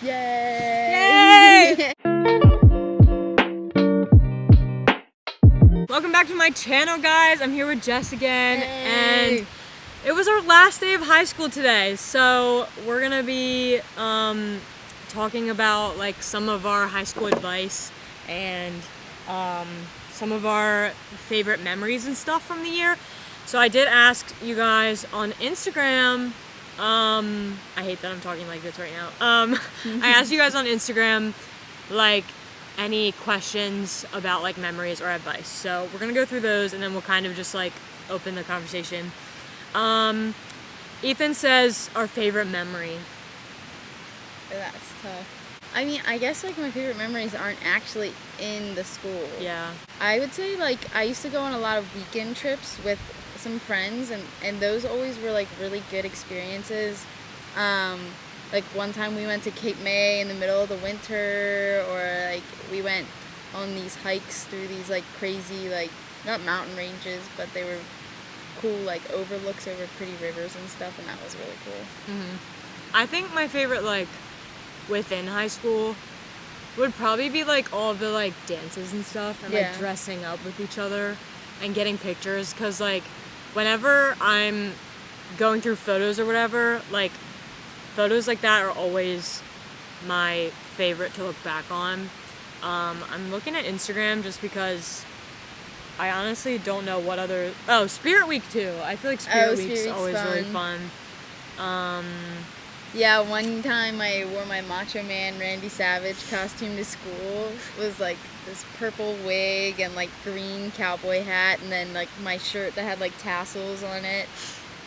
Yay! Yay! Welcome back to my channel, guys. I'm here with Jess again, Hey. and it was our last day of high school today, so we're gonna be talking about like some of our high school advice and some of our favorite memories and stuff from the year. So I did ask you guys on Instagram. I hate that I'm talking like this right now. I asked you guys on Instagram, like, any questions about like memories or advice. So we're gonna go through those and then we'll kind of just like open the conversation. Ethan says our favorite memory. That's tough. I mean, I guess like my favorite memories aren't actually in the school. Yeah. I would say like I used to go on a lot of weekend trips with some friends, and those always were like really good experiences. Like one time we went to Cape May in the middle of the winter, or like we went on these hikes through these like crazy, like not mountain ranges, but they were cool like overlooks over pretty rivers and stuff, and that was really cool. I think my favorite like within high school would probably be like all the like dances and stuff and Yeah. like dressing up with each other and getting pictures, because like whenever I'm going through photos or whatever, like photos like that are always my favorite to look back on. I'm looking at Instagram just because I honestly don't know what other... Oh, Spirit Week too. I feel like Spirit Week's Spirit Week's always really fun. Yeah, one time I wore my Macho Man Randy Savage costume to school. It was like this purple wig and like green cowboy hat, and then like my shirt that had like tassels on it.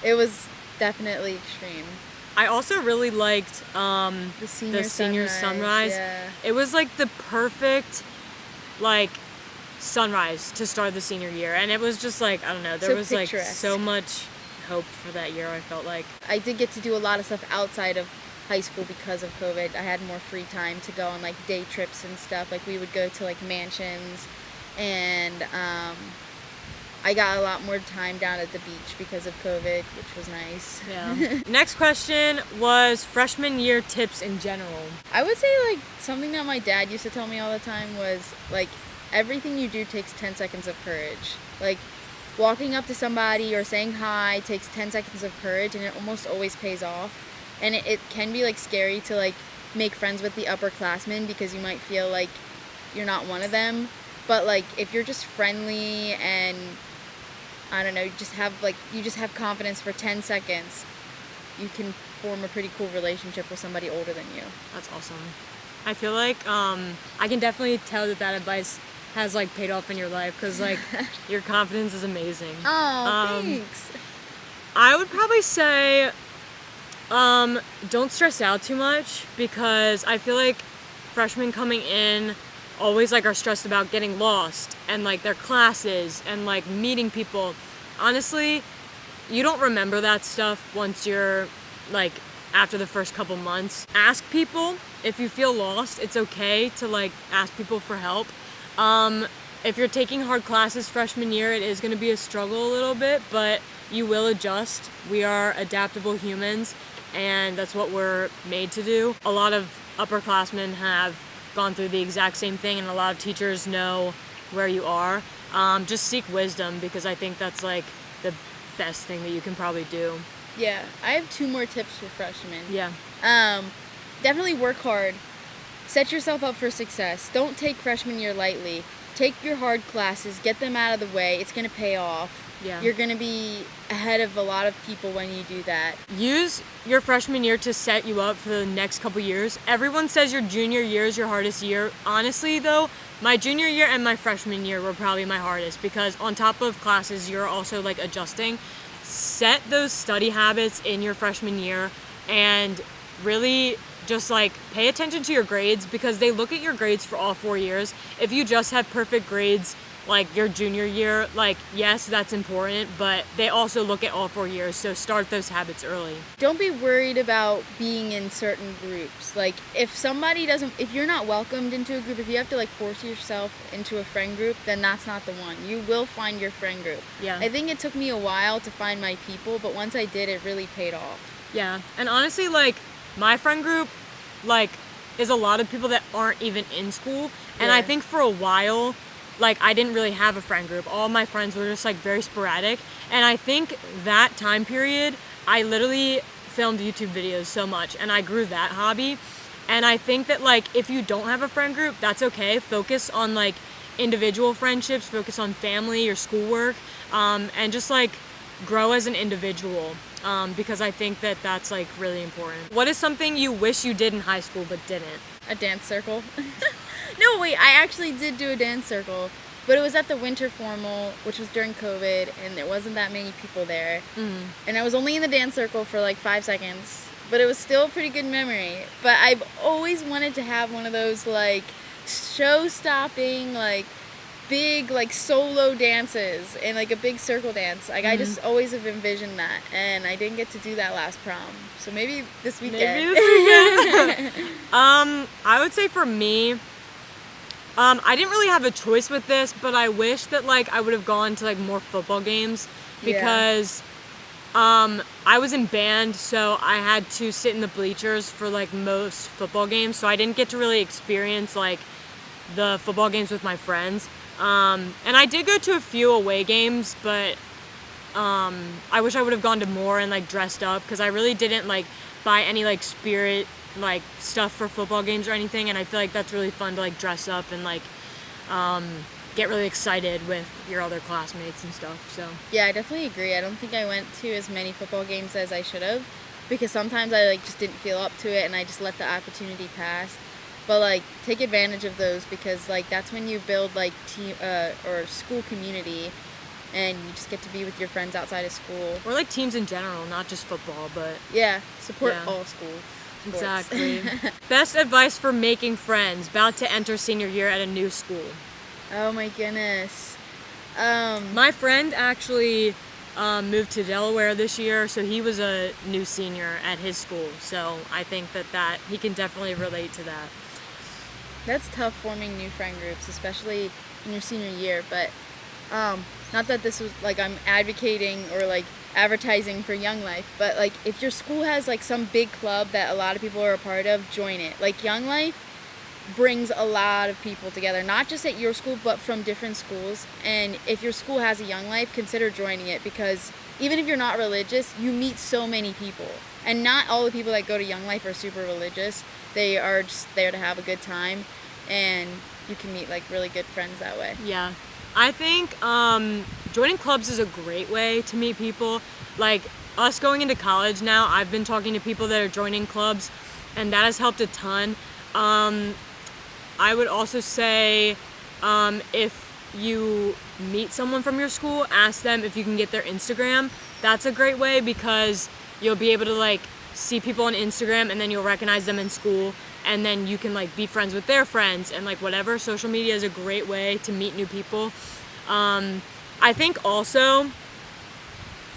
It was definitely extreme. I also really liked The senior sunrise. Yeah. It was like the perfect like sunrise to start the senior year, and it was just like, I don't know, there So was like picturesque. so much hope for that year. I felt like I did get to do a lot of stuff outside of high school because of COVID. I had more free time to go on like day trips and stuff. Like we would go to like mansions, and I got a lot more time down at the beach because of COVID, which was nice. yeah. Next question was freshman year tips in general. I would say like something that my dad used to tell me all the time was like everything you do takes 10 seconds of courage. Like walking up to somebody or saying hi takes 10 seconds of courage, and it almost always pays off. And it can be like scary to like make friends with the upperclassmen because you might feel like you're not one of them. But like if you're just friendly and I don't know, you just have confidence for 10 seconds, you can form a pretty cool relationship with somebody older than you. That's awesome. I feel like I can definitely tell that advice has like paid off in your life, because like your confidence is amazing. Oh, thanks. I would probably say don't stress out too much, because I feel like freshmen coming in always like are stressed about getting lost and like their classes and like meeting people. Honestly, you don't remember that stuff once you're like after the first couple months. Ask people if you feel lost. It's okay to like ask people for help. If you're taking hard classes freshman year, it is going to be a struggle a little bit, but you will adjust. We are adaptable humans, and that's what we're made to do. A lot of upperclassmen have gone through the exact same thing, and a lot of teachers know where you are. Just seek wisdom, because I think that's like the best thing that you can probably do. Yeah, I have 2 more tips for freshmen. Yeah. Definitely work hard. Set yourself up for success. Don't take freshman year lightly. Take your hard classes, get them out of the way. It's going to pay off. Yeah. You're going to be ahead of a lot of people when you do that. Use your freshman year to set you up for the next couple years. Everyone says your junior year is your hardest year. Honestly, though, my junior year and my freshman year were probably my hardest, because on top of classes, you're also like adjusting. Set those study habits in your freshman year, and really just like pay attention to your grades, because they look at your grades for all 4 years. If you just have perfect grades like your junior year, like yes, that's important, but they also look at all 4 years, so start those habits early. Don't be worried about being in certain groups. Like if you're not welcomed into a group, if you have to like force yourself into a friend group, then that's not the one. You will find your friend group. Yeah. I think it took me a while to find my people, but once I did, it really paid off. Yeah, and honestly, like my friend group, like is a lot of people that aren't even in school. And I Yeah. think for a while, like, I didn't really have a friend group. All my friends were just, like, very sporadic. And I think that time period, I literally filmed YouTube videos so much, and I grew that hobby. And I think that, like, if you don't have a friend group, that's okay. Focus on, like, individual friendships, focus on family or schoolwork, and just, like, grow as an individual, because I think that that's, like, really important. What is something you wish you did in high school but didn't? A dance circle. No, wait, I actually did do a dance circle, but it was at the winter formal, which was during COVID, and there wasn't that many people there. And I was only in the dance circle for like 5 seconds, but it was still a pretty good memory. But I've always wanted to have one of those like show-stopping, like big like solo dances and like a big circle dance. Like I just always have envisioned that, and I didn't get to do that last prom. So maybe this weekend. Maybe this weekend. I would say for me, I didn't really have a choice with this, but I wish that like I would have gone to like more football games because I was in band, so I had to sit in the bleachers for like most football games, so I didn't get to really experience like the football games with my friends. And I did go to a few away games, but I wish I would have gone to more and like dressed up, because I really didn't like buy any like spirit like stuff for football games or anything, and I feel like that's really fun to like dress up and like get really excited with your other classmates and stuff. So Yeah, I definitely agree. I don't think I went to as many football games as I should have, because sometimes I like just didn't feel up to it and I just let the opportunity pass. But like take advantage of those, because like that's when you build like team or school community, and you just get to be with your friends outside of school. or like teams in general, not just football, but Yeah, support Yeah. all schools. Sports. exactly. Best advice for making friends about to enter senior year at a new school. Oh my goodness. My friend actually moved to Delaware this year, so he was a new senior at his school. So I think that he can definitely relate to that. That's tough forming new friend groups, especially in your senior year. But not that this was like I'm advocating or like advertising for Young Life, but like if your school has like some big club that a lot of people are a part of, join it. Like Young Life brings a lot of people together, not just at your school, but from different schools. And if your school has a Young Life, consider joining it, because even if you're not religious, you meet so many people. And not all the people that go to Young Life are super religious. They are just there to have a good time, and you can meet like really good friends that way. Yeah. I think joining clubs is a great way to meet people. Like us going into college now, I've been talking to people that are joining clubs, and that has helped a ton. I would also say if you meet someone from your school, ask them if you can get their Instagram. That's a great way, because you'll be able to like see people on Instagram, and then you'll recognize them in school, and then you can like be friends with their friends, and like whatever. Social media is a great way to meet new people. I think also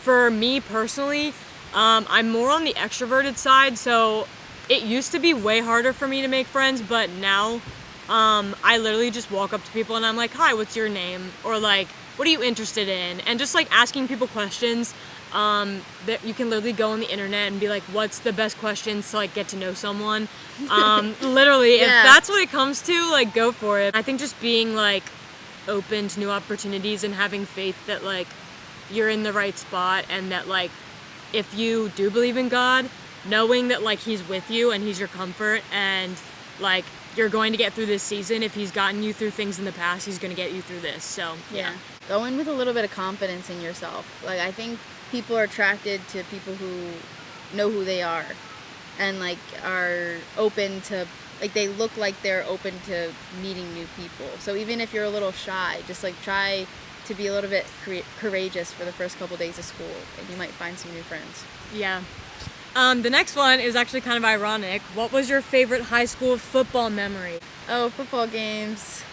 for me personally, I'm more on the extroverted side, so it used to be way harder for me to make friends, but now I literally just walk up to people and I'm like, hi, what's your name? Or like, what are you interested in? And just like asking people questions. That you can literally go on the internet and be like, what's the best questions to like get to know someone? Literally, if that's what it comes to, like go for it. I think just being like open to new opportunities and having faith that like you're in the right spot, and that like if you do believe in God, knowing that like he's with you and he's your comfort, and like you're going to get through this season. If he's gotten you through things in the past, he's going to get you through this. So yeah. Go in with a little bit of confidence in yourself. Like I think people are attracted to people who know who they are, and like are open to, like they look like they're open to meeting new people. So even if you're a little shy, just like try to be a little bit courageous for the first couple days of school, and you might find some new friends. Yeah. The next one is actually kind of ironic. What was your favorite high school football memory? Oh, football games.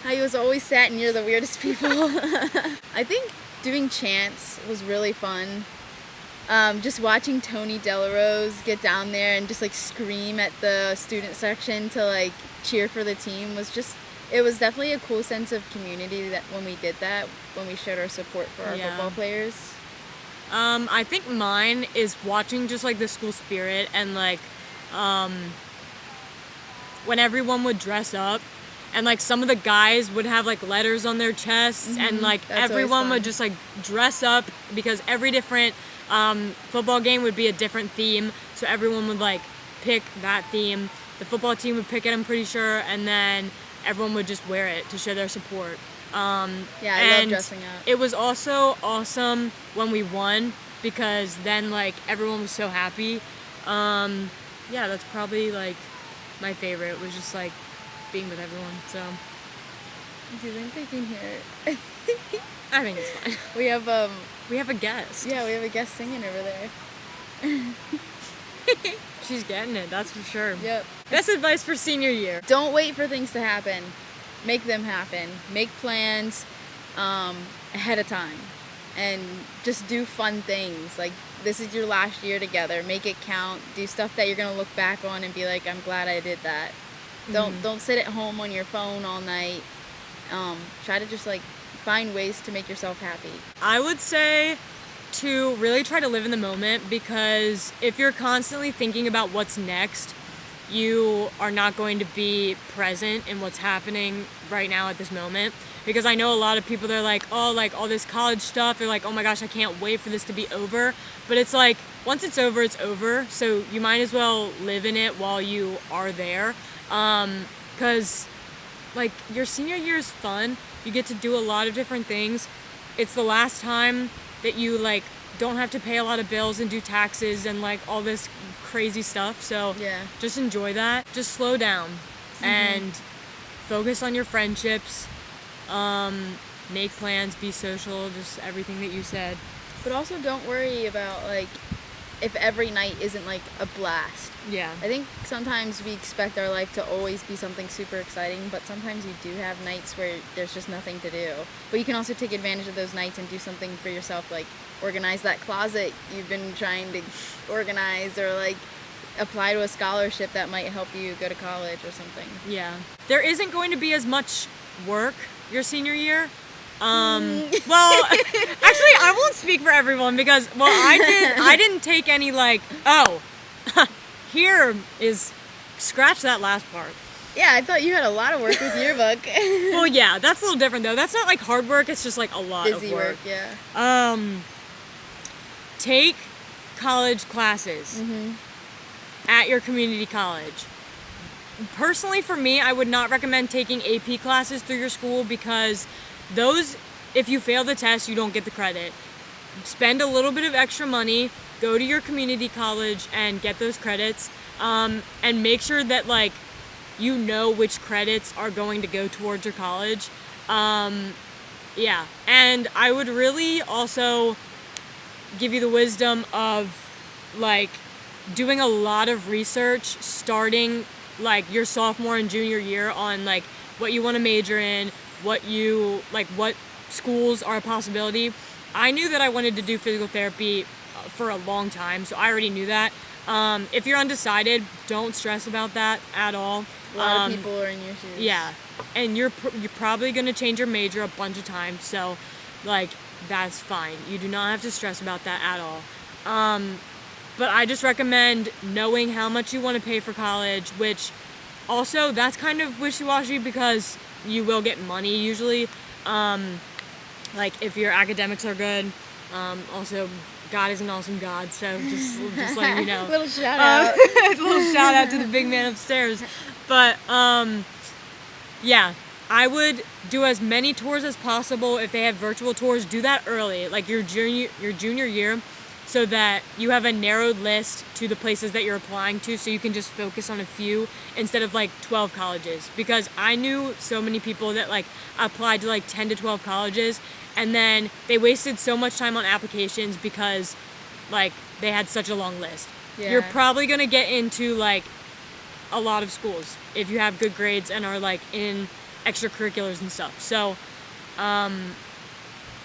I was always sat near the weirdest people. I think doing chants was really fun. Just watching Tony Delarose get down there and just like scream at the student section to like cheer for the team was just, it was definitely a cool sense of community that when we did that, when we showed our support for our football players. I think mine is watching just like the school spirit and like when everyone would dress up, and like some of the guys would have like letters on their chests, and like That's always everyone would fun. just like dress up because every different football game would be a different theme, so everyone would like pick that theme. The football team would pick it, I'm pretty sure, and then everyone would just wear it to show their support. Yeah, I love and dressing up. it was also awesome when we won, because then like everyone was so happy. Yeah, that's probably like my favorite, was just like being with everyone. So Do you think they can hear? I think it's fine. We have We have a guest. yeah, we have a guest singing over there. She's getting it, that's for sure. Yep. Best advice for senior year. Don't wait for things to happen. Make them happen. Make plans ahead of time, and just do fun things. Like, this is your last year together. Make it count. Do stuff that you're gonna look back on and be like, I'm glad I did that. Don't sit at home on your phone all night. Try to just like find ways to make yourself happy. I would say to really try to live in the moment, because if you're constantly thinking about what's next, you are not going to be present in what's happening right now at this moment. Because I know a lot of people, they're like, oh, like all this college stuff, they're like, oh my gosh, I can't wait for this to be over. But it's like, once it's over, it's over. So you might as well live in it while you are there. Because like your senior year is fun. You get to do a lot of different things. It's the last time that you like don't have to pay a lot of bills and do taxes and like all this crazy stuff. So Yeah. just enjoy that. Just slow down and focus on your friendships. Make plans, be social, just everything that you said. But also don't worry about like if every night isn't like a blast. Yeah. I think sometimes we expect our life to always be something super exciting, but sometimes you do have nights where there's just nothing to do. But you can also take advantage of those nights and do something for yourself, like organize that closet you've been trying to organize, or like apply to a scholarship that might help you go to college or something. Yeah. There isn't going to be as much work your senior year. Well, actually, I won't speak for everyone, because, well, I didn't take any, like, oh, here is, scratch that last part. Yeah, I thought you had a lot of work with yearbook. Well, yeah, that's a little different, though. That's not, like, hard work. It's just, like, a lot Busy of work. yeah. Take college classes at your community college. Personally, for me, I would not recommend taking AP classes through your school, because those, if you fail the test, you don't get the credit. Spend a little bit of extra money, go to your community college and get those credits, and make sure that like you know which credits are going to go towards your college. Yeah, and I would really also give you the wisdom of like doing a lot of research starting like your sophomore and junior year on like what you want to major in, what schools are a possibility. I knew that I wanted to do physical therapy for a long time, so I already knew that. If you're undecided, don't stress about that at all. A lot of people are in your shoes. Yeah, and you're probably going to change your major a bunch of times, so like that's fine. You do not have to stress about that at all. But I just recommend knowing how much you want to pay for college, which also that's kind of wishy-washy, because you will get money usually. Like if your academics are good. Also, God is an awesome God, so just letting you know. Little shout out. Little shout out to the big man upstairs. But yeah, I would do as many tours as possible. If they have virtual tours, do that early, like your junior year, so that you have a narrowed list to the places that you're applying to, so you can just focus on a few instead of like 12 colleges. Because I knew so many people that like applied to like 10 to 12 colleges, and then they wasted so much time on applications because like they had such a long list. Yeah. You're probably gonna get into like a lot of schools if you have good grades and are like in extracurriculars and stuff. So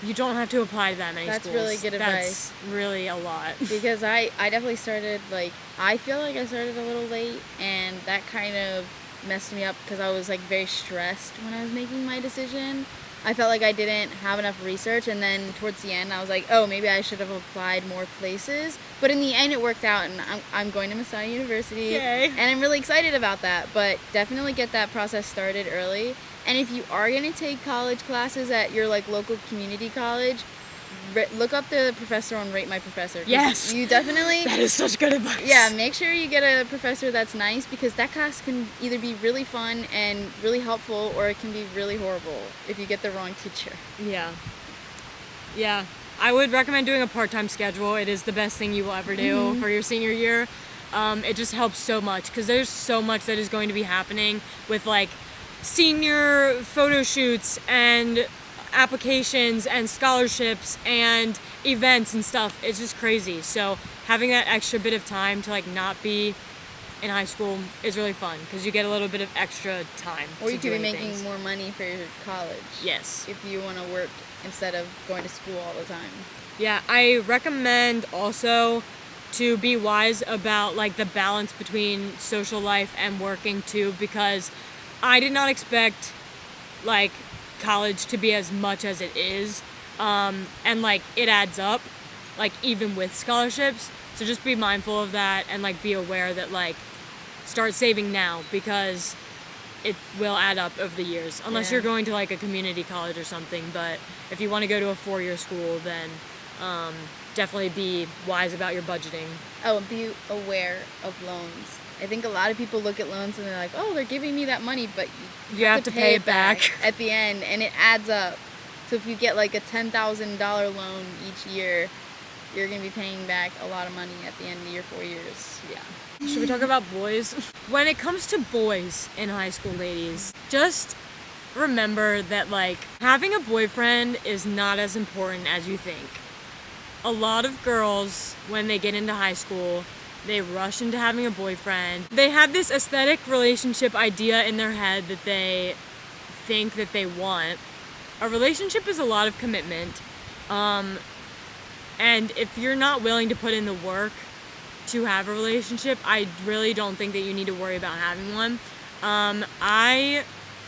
you don't have to apply to that many That's schools. really good advice. That's really a lot. Because I definitely started, like, I feel like I started a little late, and that kind of messed me up because I was, like, very stressed when I was making my decision. I felt like I didn't have enough research, and then towards the end I was like, oh, maybe I should have applied more places. But in the end it worked out, and I'm going to Messiah University. Yay. And I'm really excited about that. But definitely get that process started early. And if you are going to take college classes at your like local community college, look up the professor on Rate My Professor. Yes. You definitely... That is such good advice. Yeah, make sure you get a professor that's nice, because that class can either be really fun and really helpful, or it can be really horrible if you get the wrong teacher. Yeah. Yeah. I would recommend doing a part-time schedule. It is the best thing you will ever do for your senior year. It just helps so much, because there's so much that is going to be happening with like senior photo shoots and applications and scholarships and events and stuff. It's just crazy. So having that extra bit of time to like not be in high school is really fun, because you get a little bit of extra time. Or you to could be do making things. more money for your college. Yes. If you want to work instead of going to school all the time. Yeah, I recommend also to be wise about like the balance between social life and working too, because I did not expect like college to be as much as it is, and like it adds up, like even with scholarships. So just be mindful of that, and like be aware that like start saving now, because it will add up over the years, unless you're going to like a community college or something. But if you want to go to a 4-year school, then definitely be wise about your budgeting. Oh, and be aware of loans. I think a lot of people look at loans and they're like, oh, they're giving me that money, but You have to pay it back at the end, and it adds up. So if you get like a $10,000 loan each year, you're going to be paying back a lot of money at the end of your 4 years. Yeah. Should we talk about boys? When it comes to boys in high school, ladies, just remember that like having a boyfriend is not as important as you think. A lot of girls, when they get into high school, they rush into having a boyfriend. They have this aesthetic relationship idea in their head that they think that they want. A relationship is a lot of commitment. And if you're not willing to put in the work to have a relationship, I really don't think that you need to worry about having one. I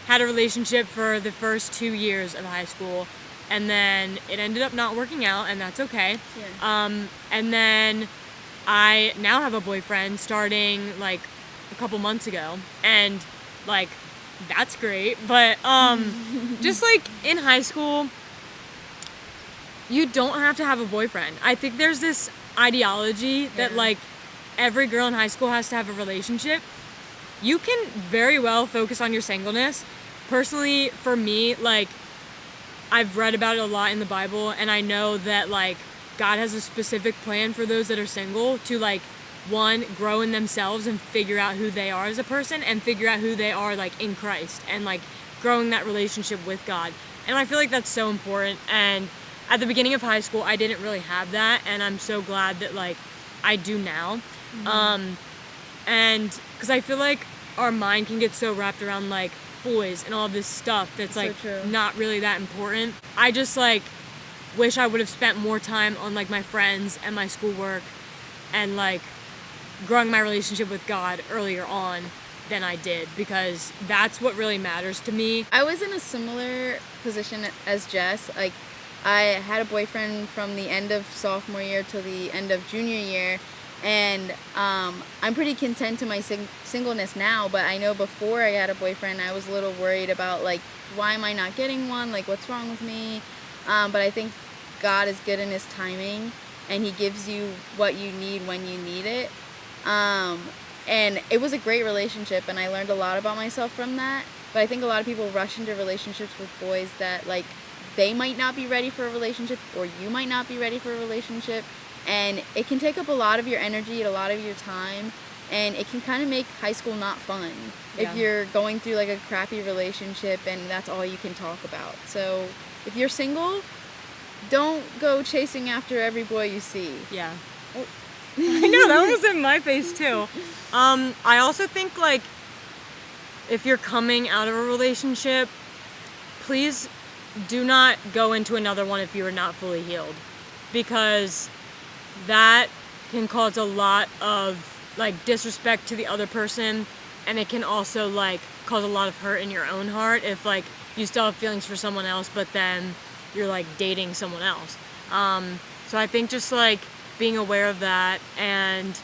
had a relationship for the first 2 years of high school, and then it ended up not working out, and that's okay. Yeah. And then I now have a boyfriend starting like a couple months ago, and like that's great. But just like in high school, you don't have to have a boyfriend. I think there's this ideology that like every girl in high school has to have a relationship. You can very well focus on your singleness. Personally, for me, like I've read about it a lot in the Bible, and I know that like God has a specific plan for those that are single to like, one, grow in themselves and figure out who they are as a person, and figure out who they are like in Christ, and like growing that relationship with God. And I feel like that's so important. And at the beginning of high school, I didn't really have that, and I'm so glad that like I do now. And because I feel like our mind can get so wrapped around like boys and all this stuff that's like not really that important. I just like wish I would have spent more time on like my friends and my schoolwork and like growing my relationship with God earlier on than I did, because that's what really matters to me. I was in a similar position as Jess. Like, I had a boyfriend from the end of sophomore year till the end of junior year, and I'm pretty content to my singleness now, but I know before I had a boyfriend, I was a little worried about, like, why am I not getting one? Like, what's wrong with me? But I think God is good in His timing, and He gives you what you need when you need it. And it was a great relationship, and I learned a lot about myself from that. But I think a lot of people rush into relationships with boys that, like, they might not be ready for a relationship, or you might not be ready for a relationship, and it can take up a lot of your energy and a lot of your time, and it can kind of make high school not fun if you're going through like a crappy relationship and that's all you can talk about. So if you're single, don't go chasing after every boy you see. Yeah. Oh. I know, that one was in my face too. I also think like if you're coming out of a relationship, please do not go into another one if you are not fully healed, because that can cause a lot of like disrespect to the other person, and it can also like cause a lot of hurt in your own heart if like you still have feelings for someone else, but then you're like dating someone else. So I think just like being aware of that, and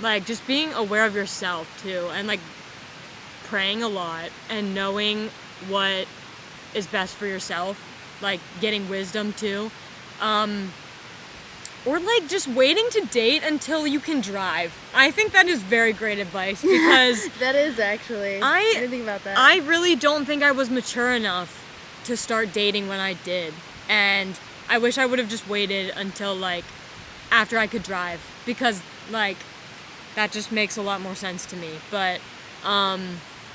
like just being aware of yourself too, and like praying a lot and knowing what is best for yourself, like getting wisdom too. Or like just waiting to date until you can drive. I think that is very great advice, because That is actually. I didn't think about that. I really don't think I was mature enough to start dating when I did. And I wish I would have just waited until like after I could drive, because like that just makes a lot more sense to me. But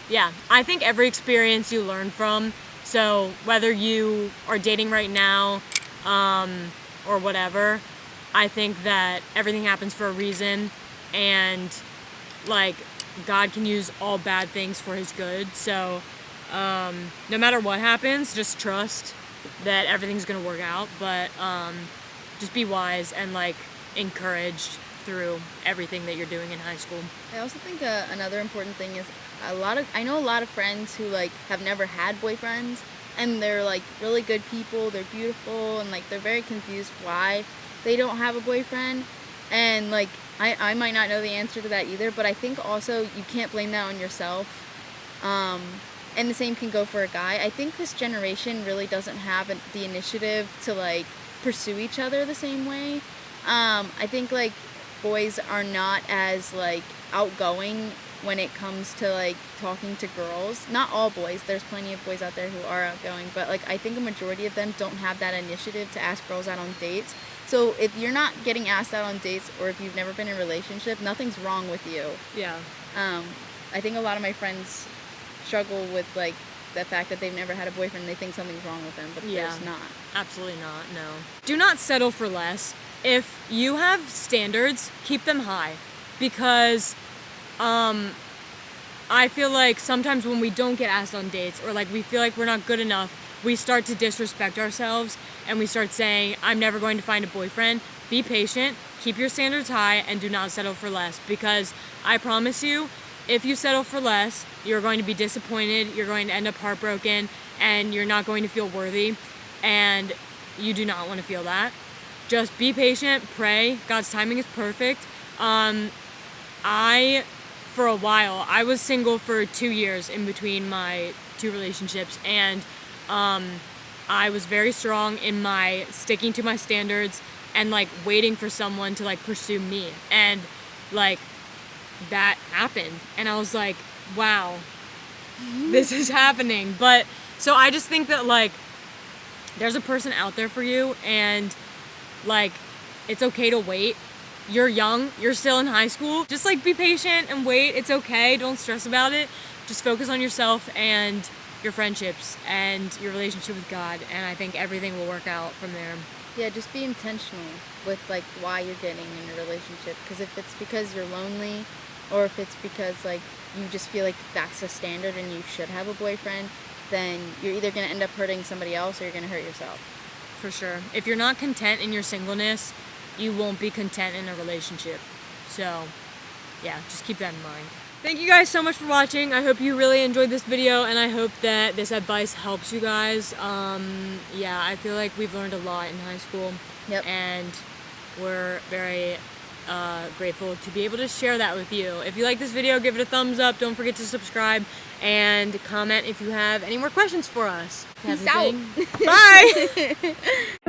yeah, I think every experience you learn from. So whether you are dating right now or whatever, I think that everything happens for a reason, and like God can use all bad things for his good. So no matter what happens, just trust that everything's gonna work out. But just be wise and like encouraged through everything that you're doing in high school. I also think another important thing is I know a lot of friends who like have never had boyfriends, and they're like really good people, they're beautiful, and like they're very confused why they don't have a boyfriend. And like I might not know the answer to that either, but I think also you can't blame that on yourself. And the same can go for a guy. I think this generation really doesn't have the initiative to like pursue each other the same way. I think like boys are not as like outgoing when it comes to like talking to girls. Not all boys, there's plenty of boys out there who are outgoing, but like I think a majority of them don't have that initiative to ask girls out on dates. So if you're not getting asked out on dates, or if you've never been in a relationship, nothing's wrong with you. Yeah. I think a lot of my friends struggle with like the fact that they've never had a boyfriend and they think something's wrong with them, but there's not. Absolutely not, no. Do not settle for less. If you have standards, keep them high, because I feel like sometimes when we don't get asked on dates, or like we feel like we're not good enough, we start to disrespect ourselves, and we start saying, I'm never going to find a boyfriend. Be patient, keep your standards high, and do not settle for less, because I promise you, if you settle for less, you're going to be disappointed, you're going to end up heartbroken, and you're not going to feel worthy, and you do not want to feel that. Just be patient, pray, God's timing is perfect. For a while, I was single for 2 years in between my 2 relationships, and I was very strong in my sticking to my standards and like waiting for someone to like pursue me, and like that happened, and I was like, wow, this is happening. But so I just think that like there's a person out there for you, and like it's okay to wait. You're young, you're still in high school. Just like be patient and wait. It's okay. Don't stress about it. Just focus on yourself and your friendships and your relationship with God, and I think everything will work out from there. Yeah, just be intentional with like why you're getting in a relationship, because if it's because you're lonely, or if it's because like you just feel like that's the standard and you should have a boyfriend, then you're either going to end up hurting somebody else or you're going to hurt yourself. For sure. If you're not content in your singleness, you won't be content in a relationship. So yeah, just keep that in mind. Thank you guys so much for watching. I hope you really enjoyed this video, and I hope that this advice helps you guys. Yeah, I feel like we've learned a lot in high school. Yep. And we're very grateful to be able to share that with you. If you like this video, give it a thumbs up. Don't forget to subscribe and comment if you have any more questions for us. Peace out. Bye!